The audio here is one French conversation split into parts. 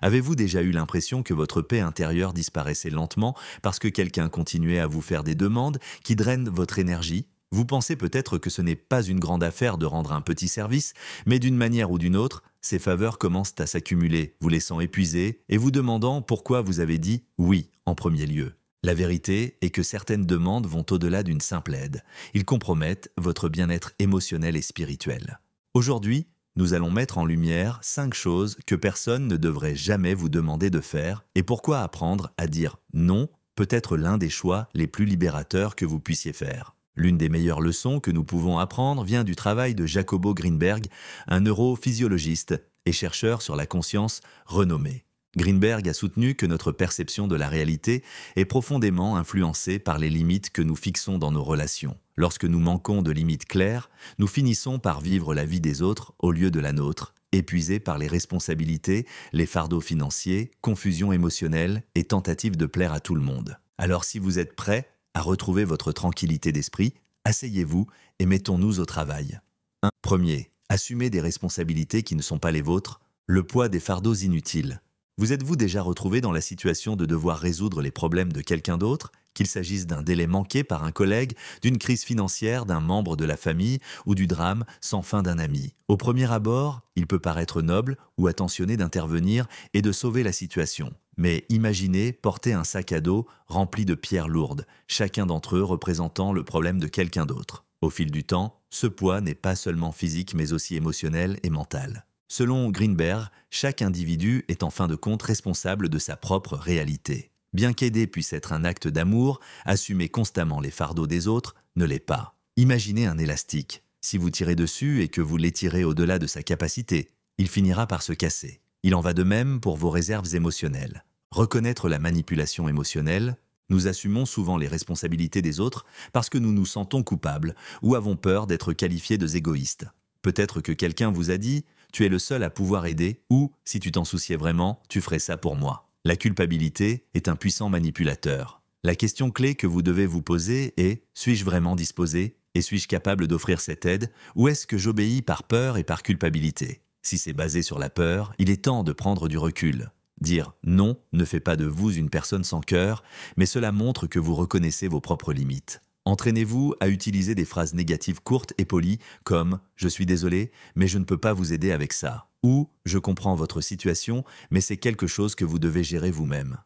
Avez-vous déjà eu l'impression que votre paix intérieure disparaissait lentement parce que quelqu'un continuait à vous faire des demandes qui drainent votre énergie? Vous pensez peut-être que ce n'est pas une grande affaire de rendre un petit service, mais d'une manière ou d'une autre, ces faveurs commencent à s'accumuler, vous laissant épuisé et vous demandant pourquoi vous avez dit oui en premier lieu. La vérité est que certaines demandes vont au-delà d'une simple aide. Ils compromettent votre bien-être émotionnel et spirituel. Aujourd'hui, nous allons mettre en lumière 5 choses que personne ne devrait jamais vous demander de faire et pourquoi apprendre à dire non peut être l'un des choix les plus libérateurs que vous puissiez faire. L'une des meilleures leçons que nous pouvons apprendre vient du travail de Jacobo Greenberg, un neurophysiologiste et chercheur sur la conscience renommé. Greenberg a soutenu que notre perception de la réalité est profondément influencée par les limites que nous fixons dans nos relations. Lorsque nous manquons de limites claires, nous finissons par vivre la vie des autres au lieu de la nôtre, épuisés par les responsabilités, les fardeaux financiers, confusion émotionnelle et tentatives de plaire à tout le monde. Alors si vous êtes prêt à retrouver votre tranquillité d'esprit, asseyez-vous et mettons-nous au travail. 1. Premier, assumez des responsabilités qui ne sont pas les vôtres, le poids des fardeaux inutiles. Vous êtes-vous déjà retrouvé dans la situation de devoir résoudre les problèmes de quelqu'un d'autre, qu'il s'agisse d'un délai manqué par un collègue, d'une crise financière d'un membre de la famille ou du drame sans fin d'un ami? Au premier abord, il peut paraître noble ou attentionné d'intervenir et de sauver la situation. Mais imaginez porter un sac à dos rempli de pierres lourdes, chacun d'entre eux représentant le problème de quelqu'un d'autre. Au fil du temps, ce poids n'est pas seulement physique mais aussi émotionnel et mental. Selon Greenberg, chaque individu est en fin de compte responsable de sa propre réalité. Bien qu'aider puisse être un acte d'amour, assumer constamment les fardeaux des autres ne l'est pas. Imaginez un élastique. Si vous tirez dessus et que vous l'étirez au-delà de sa capacité, il finira par se casser. Il en va de même pour vos réserves émotionnelles. Reconnaître la manipulation émotionnelle, nous assumons souvent les responsabilités des autres parce que nous nous sentons coupables ou avons peur d'être qualifiés d'égoïstes. Peut-être que quelqu'un vous a dit « tu es le seul à pouvoir aider » ou « si tu t'en souciais vraiment, tu ferais ça pour moi ». La culpabilité est un puissant manipulateur. La question clé que vous devez vous poser est « suis-je vraiment disposé et suis-je capable d'offrir cette aide ou est-ce que j'obéis par peur et par culpabilité ?» Si c'est basé sur la peur, il est temps de prendre du recul. Dire non ne fait pas de vous une personne sans cœur, mais cela montre que vous reconnaissez vos propres limites. Entraînez-vous à utiliser des phrases négatives courtes et polies comme « je suis désolé, mais je ne peux pas vous aider avec ça » ou « je comprends votre situation, mais c'est quelque chose que vous devez gérer vous-même ».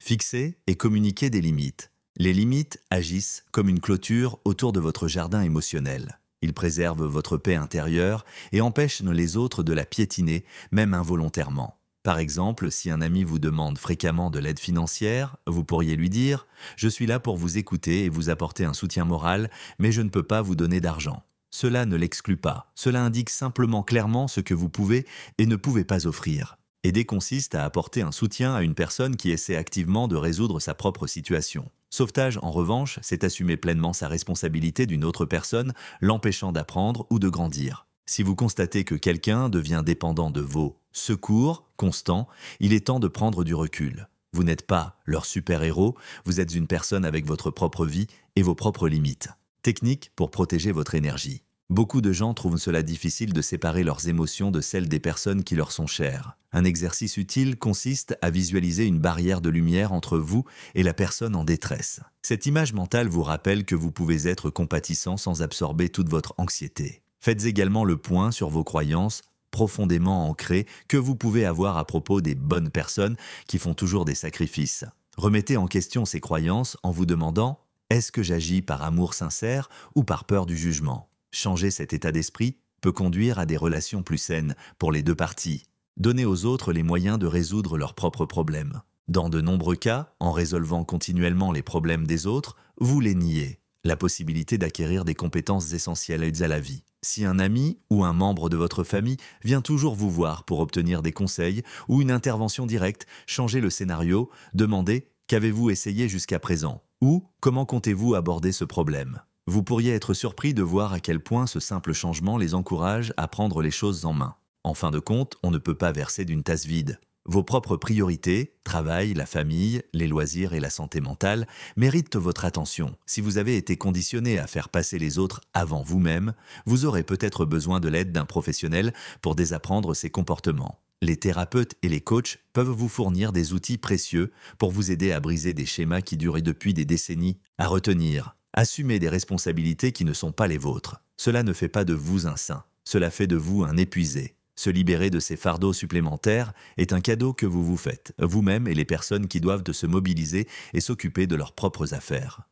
Fixez et communiquez des limites. Les limites agissent comme une clôture autour de votre jardin émotionnel. Ils préservent votre paix intérieure et empêchent les autres de la piétiner, même involontairement. Par exemple, si un ami vous demande fréquemment de l'aide financière, vous pourriez lui dire « Je suis là pour vous écouter et vous apporter un soutien moral, mais je ne peux pas vous donner d'argent ». Cela ne l'exclut pas, cela indique simplement clairement ce que vous pouvez et ne pouvez pas offrir. Aider consiste à apporter un soutien à une personne qui essaie activement de résoudre sa propre situation. Sauvetage, en revanche, c'est assumer pleinement sa responsabilité d'une autre personne, l'empêchant d'apprendre ou de grandir. Si vous constatez que quelqu'un devient dépendant de vos secours constants, il est temps de prendre du recul. Vous n'êtes pas leur super-héros, vous êtes une personne avec votre propre vie et vos propres limites. Technique pour protéger votre énergie. Beaucoup de gens trouvent cela difficile de séparer leurs émotions de celles des personnes qui leur sont chères. Un exercice utile consiste à visualiser une barrière de lumière entre vous et la personne en détresse. Cette image mentale vous rappelle que vous pouvez être compatissant sans absorber toute votre anxiété. Faites également le point sur vos croyances profondément ancrées que vous pouvez avoir à propos des bonnes personnes qui font toujours des sacrifices. Remettez en question ces croyances en vous demandant « Est-ce que j'agis par amour sincère ou par peur du jugement ?» Changer cet état d'esprit peut conduire à des relations plus saines pour les deux parties. Donnez aux autres les moyens de résoudre leurs propres problèmes. Dans de nombreux cas, en résolvant continuellement les problèmes des autres, vous les niez. La possibilité d'acquérir des compétences essentielles à la vie. Si un ami ou un membre de votre famille vient toujours vous voir pour obtenir des conseils ou une intervention directe, changez le scénario, demandez « Qu'avez-vous essayé jusqu'à présent ?» ou « Comment comptez-vous aborder ce problème ?» Vous pourriez être surpris de voir à quel point ce simple changement les encourage à prendre les choses en main. En fin de compte, on ne peut pas verser d'une tasse vide. Vos propres priorités, travail, la famille, les loisirs et la santé mentale, méritent votre attention. Si vous avez été conditionné à faire passer les autres avant vous-même, vous aurez peut-être besoin de l'aide d'un professionnel pour désapprendre ces comportements. Les thérapeutes et les coachs peuvent vous fournir des outils précieux pour vous aider à briser des schémas qui durent depuis des décennies, à retenir, assumer des responsabilités qui ne sont pas les vôtres. Cela ne fait pas de vous un saint, cela fait de vous un épuisé. Se libérer de ces fardeaux supplémentaires est un cadeau que vous vous faites, vous-même et les personnes qui doivent se mobiliser et s'occuper de leurs propres affaires.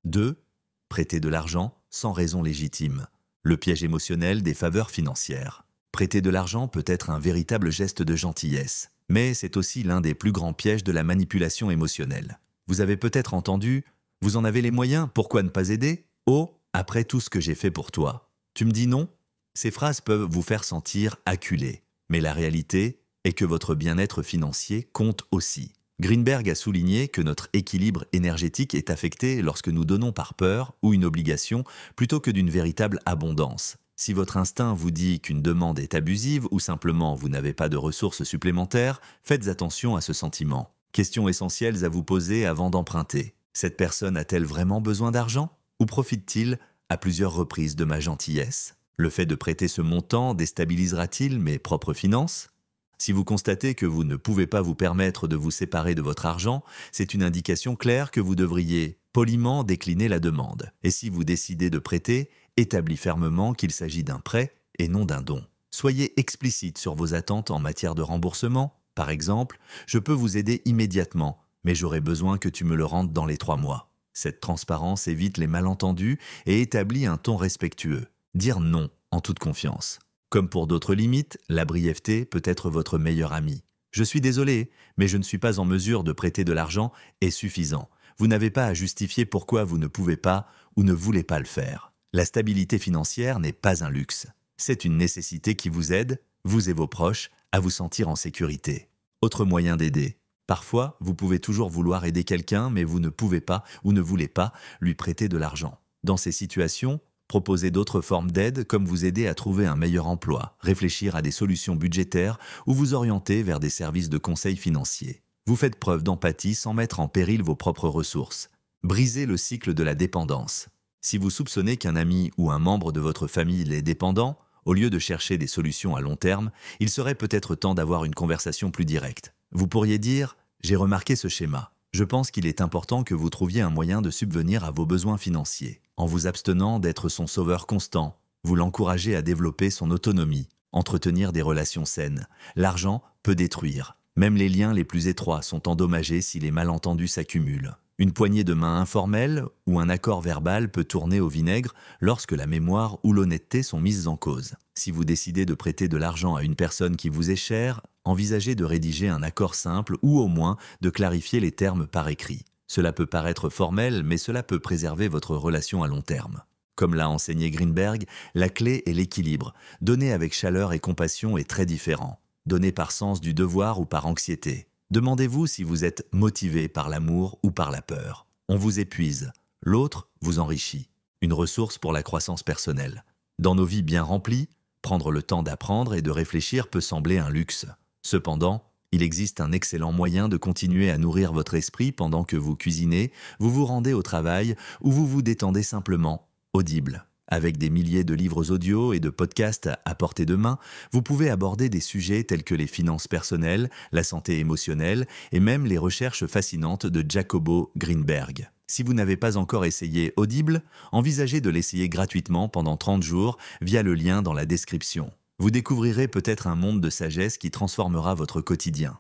2. Prêter de l'argent sans raison légitime. Le piège émotionnel des faveurs financières. Prêter de l'argent peut être un véritable geste de gentillesse, mais c'est aussi l'un des plus grands pièges de la manipulation émotionnelle. Vous avez peut-être entendu « Vous en avez les moyens, pourquoi ne pas aider ?»« Oh, après tout ce que j'ai fait pour toi. Tu me dis non ?» Ces phrases peuvent vous faire sentir acculé, mais la réalité est que votre bien-être financier compte aussi. Greenberg a souligné que notre équilibre énergétique est affecté lorsque nous donnons par peur ou une obligation plutôt que d'une véritable abondance. Si votre instinct vous dit qu'une demande est abusive ou simplement vous n'avez pas de ressources supplémentaires, faites attention à ce sentiment. Questions essentielles à vous poser avant d'emprunter. Cette personne a-t-elle vraiment besoin d'argent? Ou profite-t-il à plusieurs reprises de ma gentillesse? Le fait de prêter ce montant déstabilisera-t-il mes propres finances? Si vous constatez que vous ne pouvez pas vous permettre de vous séparer de votre argent, c'est une indication claire que vous devriez poliment décliner la demande. Et si vous décidez de prêter, établis fermement qu'il s'agit d'un prêt et non d'un don. Soyez explicite sur vos attentes en matière de remboursement. Par exemple, je peux vous aider immédiatement, mais j'aurai besoin que tu me le rendes dans les 3 mois. Cette transparence évite les malentendus et établit un ton respectueux. Dire non en toute confiance. Comme pour d'autres limites, la brièveté peut être votre meilleur ami. Je suis désolé, mais je ne suis pas en mesure de prêter de l'argent est suffisant. Vous n'avez pas à justifier pourquoi vous ne pouvez pas ou ne voulez pas le faire. La stabilité financière n'est pas un luxe. C'est une nécessité qui vous aide, vous et vos proches, à vous sentir en sécurité. Autre moyen d'aider. Parfois, vous pouvez toujours vouloir aider quelqu'un, mais vous ne pouvez pas ou ne voulez pas lui prêter de l'argent. Dans ces situations, proposez d'autres formes d'aide comme vous aider à trouver un meilleur emploi, réfléchir à des solutions budgétaires ou vous orienter vers des services de conseil financier. Vous faites preuve d'empathie sans mettre en péril vos propres ressources. Brisez le cycle de la dépendance. Si vous soupçonnez qu'un ami ou un membre de votre famille est dépendant, au lieu de chercher des solutions à long terme, il serait peut-être temps d'avoir une conversation plus directe. Vous pourriez dire « J'ai remarqué ce schéma. Je pense qu'il est important que vous trouviez un moyen de subvenir à vos besoins financiers. En vous abstenant d'être son sauveur constant, vous l'encouragez à développer son autonomie, entretenir des relations saines. L'argent peut détruire. Même les liens les plus étroits sont endommagés si les malentendus s'accumulent. Une poignée de main informelle ou un accord verbal peut tourner au vinaigre lorsque la mémoire ou l'honnêteté sont mises en cause. Si vous décidez de prêter de l'argent à une personne qui vous est chère, envisagez de rédiger un accord simple ou au moins de clarifier les termes par écrit. Cela peut paraître formel, mais cela peut préserver votre relation à long terme. Comme l'a enseigné Greenberg, la clé est l'équilibre. Donner avec chaleur et compassion est très différent. Donner par sens du devoir ou par anxiété. Demandez-vous si vous êtes motivé par l'amour ou par la peur. On vous épuise, l'autre vous enrichit. Une ressource pour la croissance personnelle. Dans nos vies bien remplies, prendre le temps d'apprendre et de réfléchir peut sembler un luxe. Cependant, il existe un excellent moyen de continuer à nourrir votre esprit pendant que vous cuisinez, vous vous rendez au travail ou vous vous détendez simplement. Audible. Avec des milliers de livres audio et de podcasts à portée de main, vous pouvez aborder des sujets tels que les finances personnelles, la santé émotionnelle et même les recherches fascinantes de Jacobo Greenberg. Si vous n'avez pas encore essayé Audible, envisagez de l'essayer gratuitement pendant 30 jours via le lien dans la description. Vous découvrirez peut-être un monde de sagesse qui transformera votre quotidien.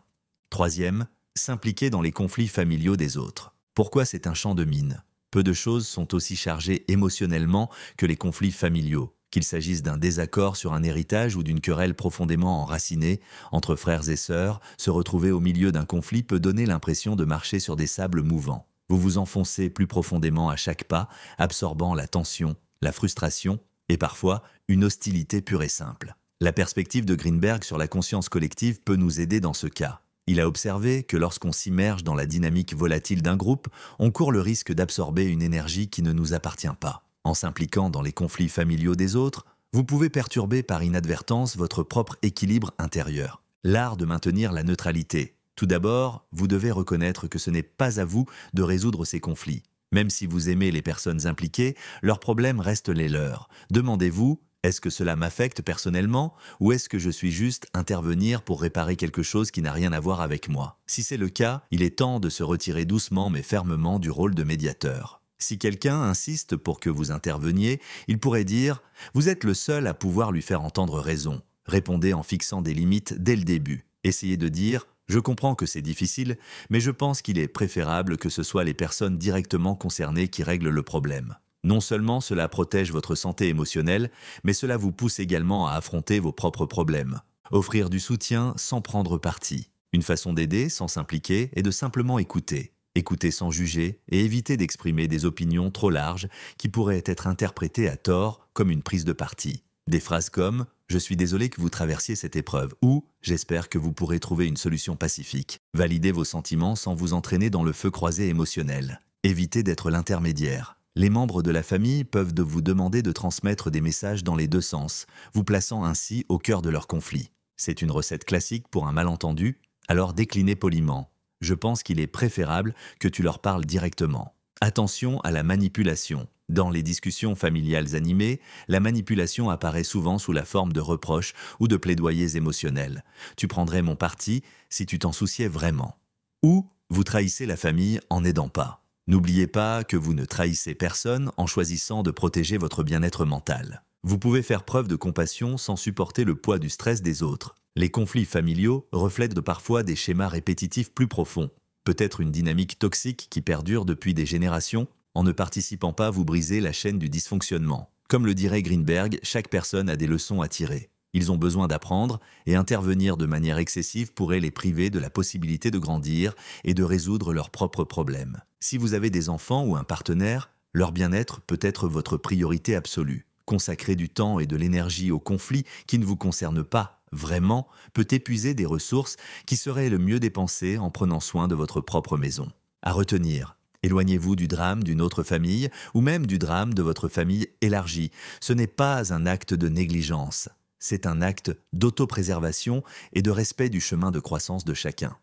Troisième, s'impliquer dans les conflits familiaux des autres. Pourquoi c'est un champ de mine? Peu de choses sont aussi chargées émotionnellement que les conflits familiaux. Qu'il s'agisse d'un désaccord sur un héritage ou d'une querelle profondément enracinée entre frères et sœurs, se retrouver au milieu d'un conflit peut donner l'impression de marcher sur des sables mouvants. Vous vous enfoncez plus profondément à chaque pas, absorbant la tension, la frustration et parfois une hostilité pure et simple. La perspective de Greenberg sur la conscience collective peut nous aider dans ce cas. Il a observé que lorsqu'on s'immerge dans la dynamique volatile d'un groupe, on court le risque d'absorber une énergie qui ne nous appartient pas. En s'impliquant dans les conflits familiaux des autres, vous pouvez perturber par inadvertance votre propre équilibre intérieur. L'art de maintenir la neutralité. Tout d'abord, vous devez reconnaître que ce n'est pas à vous de résoudre ces conflits. Même si vous aimez les personnes impliquées, leurs problèmes restent les leurs. Demandez-vous, Est-ce que cela m'affecte personnellement ou est-ce que je suis juste intervenir pour réparer quelque chose qui n'a rien à voir avec moi? Si c'est le cas, il est temps de se retirer doucement mais fermement du rôle de médiateur. Si quelqu'un insiste pour que vous interveniez, il pourrait dire « Vous êtes le seul à pouvoir lui faire entendre raison ». Répondez en fixant des limites dès le début. Essayez de dire « Je comprends que c'est difficile, mais je pense qu'il est préférable que ce soit les personnes directement concernées qui règlent le problème ». Non seulement cela protège votre santé émotionnelle, mais cela vous pousse également à affronter vos propres problèmes. Offrir du soutien sans prendre parti. Une façon d'aider sans s'impliquer est de simplement écouter. Écouter sans juger et éviter d'exprimer des opinions trop larges qui pourraient être interprétées à tort comme une prise de parti. Des phrases comme « Je suis désolé que vous traversiez cette épreuve » ou « J'espère que vous pourrez trouver une solution pacifique ». Validez vos sentiments sans vous entraîner dans le feu croisé émotionnel. Évitez d'être l'intermédiaire. Les membres de la famille peuvent vous demander de transmettre des messages dans les deux sens, vous plaçant ainsi au cœur de leur conflit. C'est une recette classique pour un malentendu, alors déclinez poliment. Je pense qu'il est préférable que tu leur parles directement. Attention à la manipulation. Dans les discussions familiales animées, la manipulation apparaît souvent sous la forme de reproches ou de plaidoyers émotionnels. Tu prendrais mon parti si tu t'en souciais vraiment. Ou vous trahissez la famille en n'aidant pas. N'oubliez pas que vous ne trahissez personne en choisissant de protéger votre bien-être mental. Vous pouvez faire preuve de compassion sans supporter le poids du stress des autres. Les conflits familiaux reflètent parfois des schémas répétitifs plus profonds. Peut-être une dynamique toxique qui perdure depuis des générations. En ne participant pas, vous brisez la chaîne du dysfonctionnement. Comme le dirait Greenberg, chaque personne a des leçons à tirer. Ils ont besoin d'apprendre et intervenir de manière excessive pourrait les priver de la possibilité de grandir et de résoudre leurs propres problèmes. Si vous avez des enfants ou un partenaire, leur bien-être peut être votre priorité absolue. Consacrer du temps et de l'énergie aux conflits qui ne vous concernent pas vraiment peut épuiser des ressources qui seraient le mieux dépensées en prenant soin de votre propre maison. À retenir, éloignez-vous du drame d'une autre famille ou même du drame de votre famille élargie. Ce n'est pas un acte de négligence. C'est un acte d'autopréservation et de respect du chemin de croissance de chacun.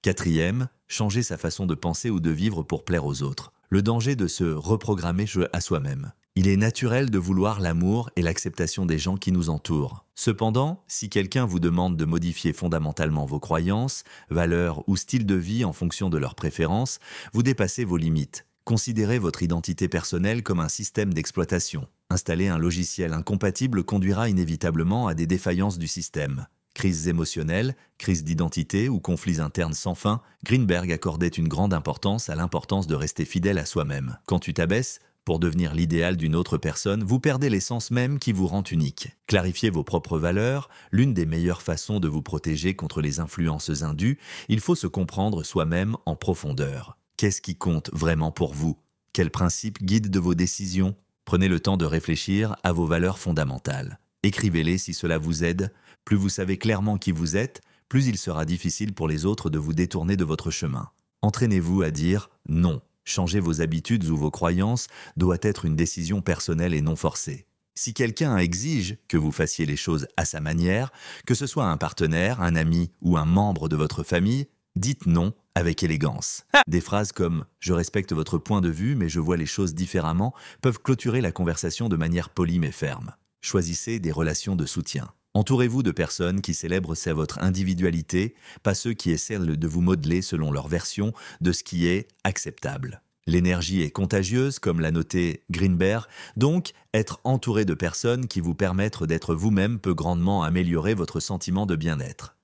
Quatrième, changer sa façon de penser ou de vivre pour plaire aux autres. Le danger de se reprogrammer à soi-même. Il est naturel de vouloir l'amour et l'acceptation des gens qui nous entourent. Cependant, si quelqu'un vous demande de modifier fondamentalement vos croyances, valeurs ou style de vie en fonction de leurs préférences, vous dépassez vos limites. Considérez votre identité personnelle comme un système d'exploitation. Installer un logiciel incompatible conduira inévitablement à des défaillances du système. Crises émotionnelles, crises d'identité ou conflits internes sans fin, Greenberg accordait une grande importance à l'importance de rester fidèle à soi-même. Quand tu t'abaisses pour devenir l'idéal d'une autre personne, vous perdez l'essence même qui vous rend unique. Clarifiez vos propres valeurs, l'une des meilleures façons de vous protéger contre les influences indues, il faut se comprendre soi-même en profondeur. Qu'est-ce qui compte vraiment pour vous? Quels principes guident de vos décisions? Prenez le temps de réfléchir à vos valeurs fondamentales. Écrivez-les si cela vous aide. Plus vous savez clairement qui vous êtes, plus il sera difficile pour les autres de vous détourner de votre chemin. Entraînez-vous à dire « non ». Changer vos habitudes ou vos croyances doit être une décision personnelle et non forcée. Si quelqu'un exige que vous fassiez les choses à sa manière, que ce soit un partenaire, un ami ou un membre de votre famille, dites non avec élégance. Des phrases comme « je respecte votre point de vue mais je vois les choses différemment » peuvent clôturer la conversation de manière polie mais ferme. Choisissez des relations de soutien. Entourez-vous de personnes qui célèbrent votre individualité, pas ceux qui essaient de vous modeler selon leur version de ce qui est acceptable. L'énergie est contagieuse, comme l'a noté Greenberg, donc être entouré de personnes qui vous permettent d'être vous-même peut grandement améliorer votre sentiment de bien-être.